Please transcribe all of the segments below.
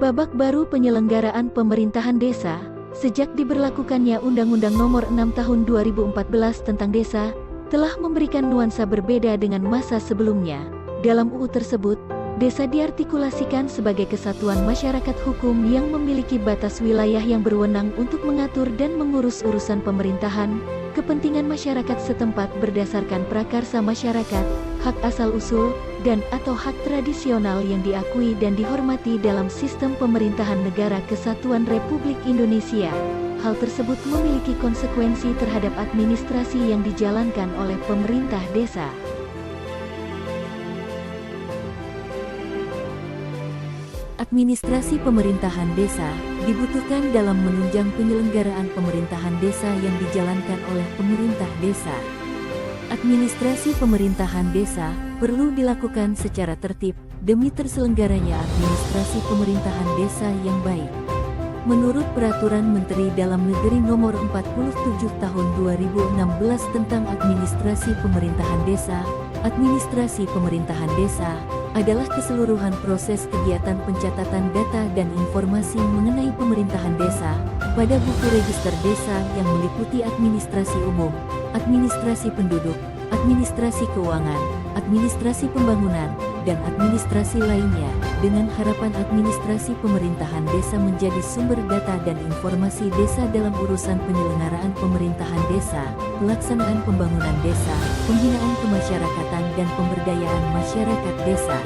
babak baru penyelenggaraan pemerintahan desa. Sejak diberlakukannya Undang-Undang Nomor 6 Tahun 2014 tentang Desa, telah memberikan nuansa berbeda dengan masa sebelumnya. Dalam UU tersebut, desa diartikulasikan sebagai kesatuan masyarakat hukum yang memiliki batas wilayah yang berwenang untuk mengatur dan mengurus urusan pemerintahan, kepentingan masyarakat setempat berdasarkan prakarsa masyarakat, hak asal-usul, dan atau hak tradisional yang diakui dan dihormati dalam sistem pemerintahan negara kesatuan Republik Indonesia. Hal tersebut memiliki konsekuensi terhadap administrasi yang dijalankan oleh pemerintah desa. Administrasi pemerintahan desa dibutuhkan dalam menunjang penyelenggaraan pemerintahan desa yang dijalankan oleh pemerintah desa. Administrasi pemerintahan desa perlu dilakukan secara tertib demi terselenggaranya administrasi pemerintahan desa yang baik. Menurut Peraturan Menteri Dalam Negeri Nomor 47 Tahun 2016 tentang Administrasi Pemerintahan Desa, administrasi pemerintahan desa adalah keseluruhan proses kegiatan pencatatan data dan informasi mengenai pemerintahan desa pada buku register desa yang meliputi administrasi umum, administrasi penduduk, administrasi keuangan, administrasi pembangunan, dan administrasi lainnya, dengan harapan administrasi pemerintahan desa menjadi sumber data dan informasi desa dalam urusan penyelenggaraan pemerintahan desa, pelaksanaan pembangunan desa, pembinaan kemasyarakatan dan pemberdayaan masyarakat desa.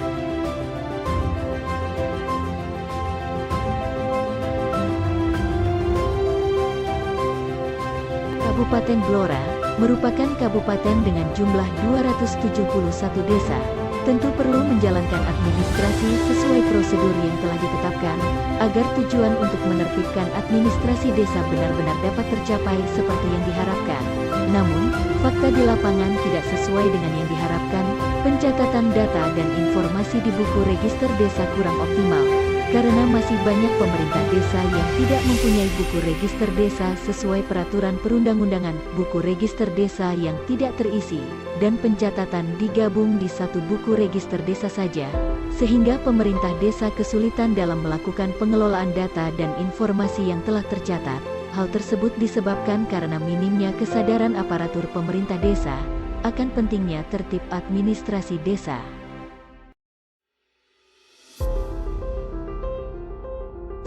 Kabupaten Blora merupakan kabupaten dengan jumlah 271 desa. Tentu perlu menjalankan administrasi sesuai prosedur yang telah ditetapkan, agar tujuan untuk menertibkan administrasi desa benar-benar dapat tercapai seperti yang diharapkan. Namun, fakta di lapangan tidak sesuai dengan yang diharapkan. Pencatatan data dan informasi di buku register desa kurang optimal, karena masih banyak pemerintah desa yang tidak mempunyai buku register desa sesuai peraturan perundang-undangan, buku register desa yang tidak terisi, dan pencatatan digabung di satu buku register desa saja, sehingga pemerintah desa kesulitan dalam melakukan pengelolaan data dan informasi yang telah tercatat. Hal tersebut disebabkan karena minimnya kesadaran aparatur pemerintah desa akan pentingnya tertib administrasi desa.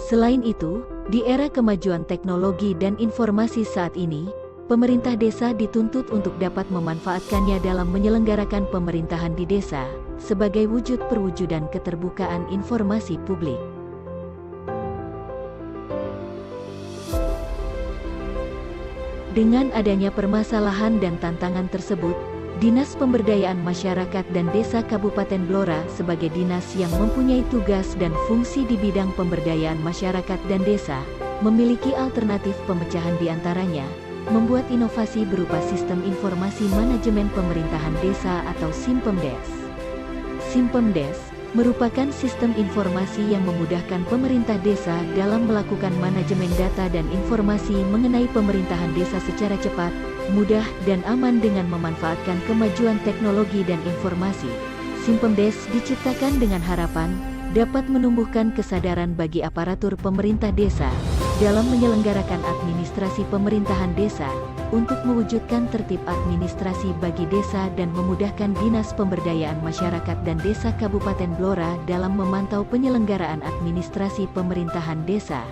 Selain itu, di era kemajuan teknologi dan informasi saat ini, pemerintah desa dituntut untuk dapat memanfaatkannya dalam menyelenggarakan pemerintahan di desa, sebagai wujud perwujudan keterbukaan informasi publik. Dengan adanya permasalahan dan tantangan tersebut, Dinas Pemberdayaan Masyarakat dan Desa Kabupaten Blora sebagai dinas yang mempunyai tugas dan fungsi di bidang pemberdayaan masyarakat dan desa, memiliki alternatif pemecahan di antaranya, membuat inovasi berupa Sistem Informasi Manajemen Pemerintahan Desa atau Simpemdes. Simpemdes merupakan sistem informasi yang memudahkan pemerintah desa dalam melakukan manajemen data dan informasi mengenai pemerintahan desa secara cepat, mudah dan aman dengan memanfaatkan kemajuan teknologi dan informasi. Simpemdes diciptakan dengan harapan dapat menumbuhkan kesadaran bagi aparatur pemerintah desa dalam menyelenggarakan administrasi pemerintahan desa untuk mewujudkan tertib administrasi bagi desa dan memudahkan Dinas Pemberdayaan Masyarakat dan Desa Kabupaten Blora dalam memantau penyelenggaraan administrasi pemerintahan desa.